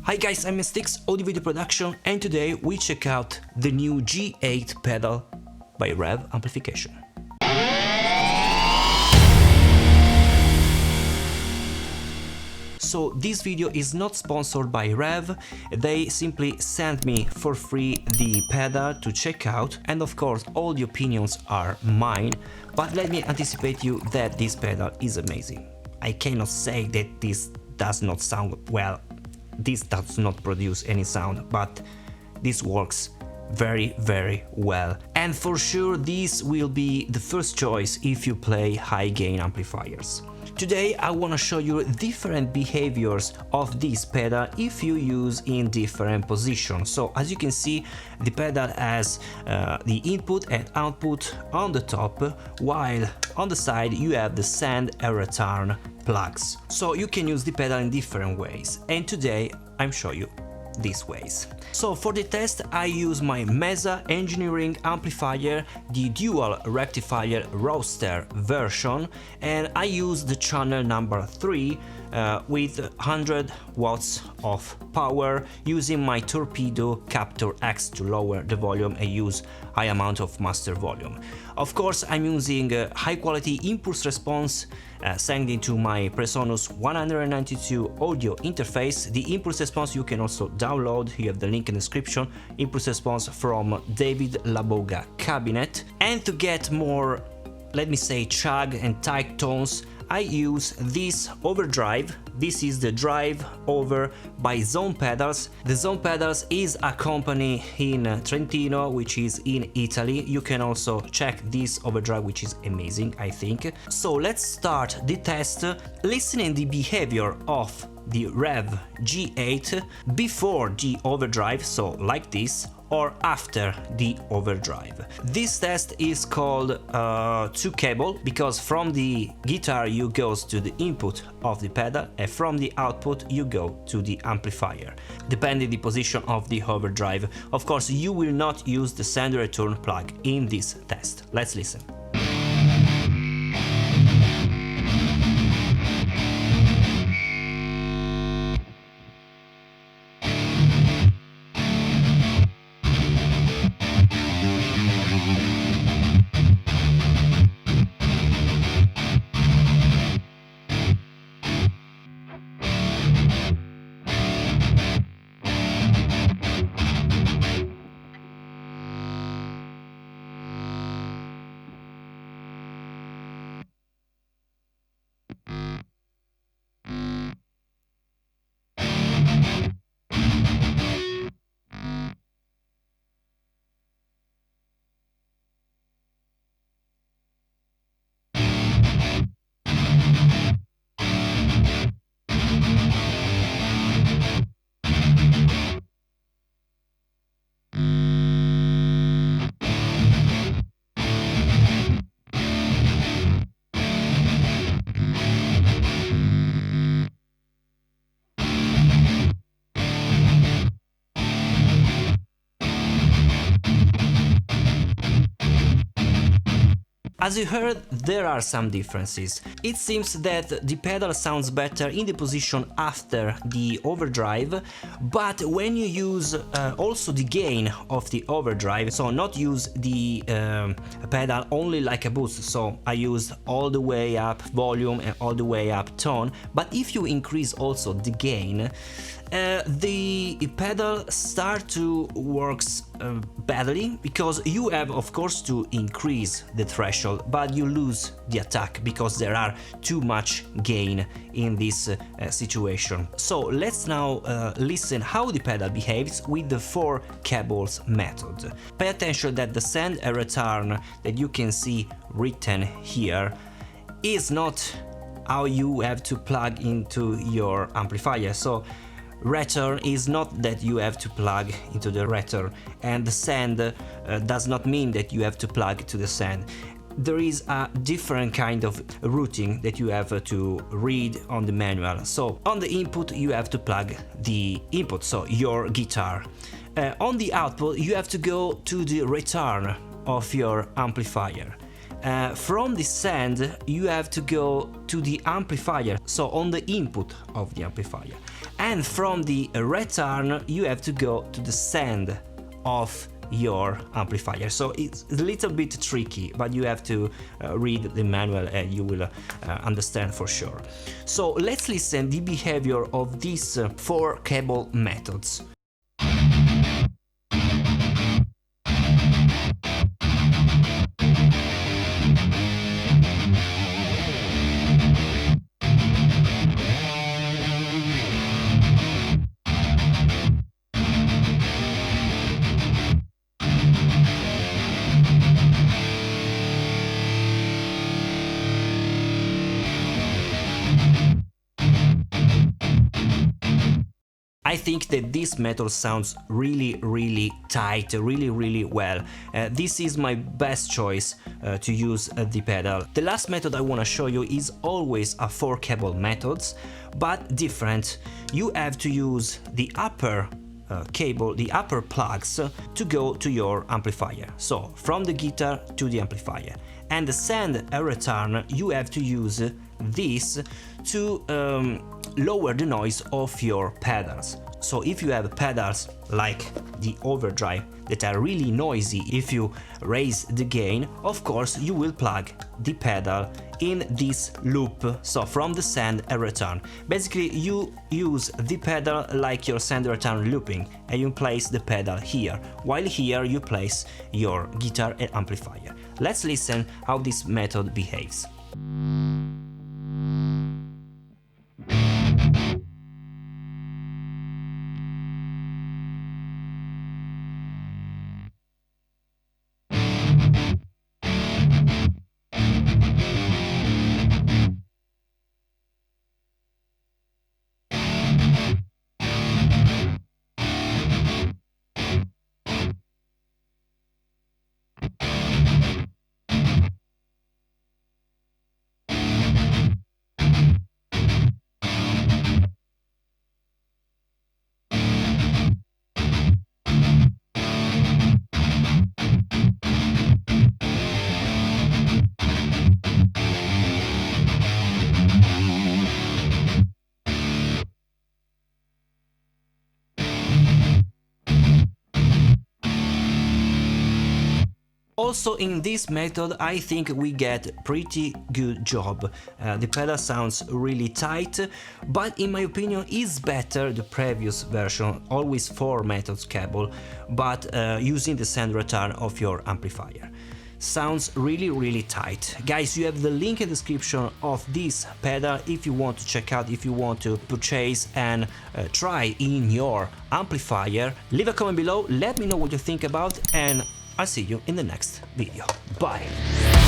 Hi guys, I'm Steex, audio video production, and today we check out the new G8 pedal by Revv Amplification. So this video is not sponsored by Revv, they simply sent me for free the pedal to check out, and of course all the opinions are mine, but let me anticipate you that this pedal is amazing. I cannot say that this does not sound well, this does not produce any sound, but this works very well, and for sure this will be the first choice if you play high gain amplifiers. Today I want to show you different behaviors of this pedal if you use in different positions. So as you can see, the pedal has the input and output on the top, while on the side you have the send and return plugs. So you can use the pedal in different ways, and today I'm showing you these ways. So for the test I use my Mesa engineering amplifier, the dual rectifier roadster version, and I use the channel number 3 with 100 watts of power, using my Torpedo Captor X to lower the volume and use high amount of master volume. Of course I'm using a high quality impulse response sent into my Presonus 192 audio interface. The impulse response you can also download, you have the link in the description, impulse response from David Laboga cabinet. And to get more, let me say, chug and tight tones, I use this overdrive. This is the drive over by Zone Pedals. The Zone Pedals is a company in Trentino, which is in Italy. You can also check this overdrive, which is amazing, I think. So let's start the test listening the behavior of the Revv G8 before the overdrive, so like this, or after the overdrive. This test is called two cable, because from the guitar you go to the input of the pedal and from the output you go to the amplifier, depending the position of the overdrive. Of course you will not use the send and return plug in this test. Let's listen. As you heard, there are some differences. It seems that the pedal sounds better in the position after the overdrive, but when you use also the gain of the overdrive, so not use the pedal only like a boost, so I use all the way up volume and all the way up tone, but if you increase also the gain, the pedal start to works badly, because you have of course to increase the threshold, but you lose the attack because there are too much gain in this situation. So let's now listen how the pedal behaves with the 4 cables method. Pay attention that the send and return that you can see written here is not how you have to plug into your amplifier. So return is not that you have to plug into the return, and the send does not mean that you have to plug to the send. There is a different kind of routing that you have to read on the manual. So on the input you have to plug the input, so your guitar. On the output you have to go to the return of your amplifier. From the send you have to go to the amplifier, so on the input of the amplifier, and from the return you have to go to the send of your amplifier. So it's a little bit tricky, but you have to read the manual and you will understand for sure. So let's listen the behavior of these 4 cable methods. I think that this method sounds really tight, really well. This is my best choice to use the pedal. The last method I want to show you is always a 4 cable methods, but different. You have to use the upper cable, the upper plugs, to go to your amplifier. So from the guitar to the amplifier. And the send and return, you have to use this to lower the noise of your pedals. So if you have pedals like the overdrive that are really noisy, if you raise the gain, of course you will plug the pedal in this loop, so from the send and return. Basically you use the pedal like your send and return looping, and you place the pedal here, while here you place your guitar and amplifier. Let's listen how this method behaves. Also in this method I think we get pretty good job. The pedal sounds really tight, but in my opinion is better the previous version, always 4 methods cable, but using the send return of your amplifier. Sounds really tight. Guys, you have the link in the description of this pedal if you want to check out, if you want to purchase and try in your amplifier. Leave a comment below, let me know what you think about, and I'll see you in the next video. Bye!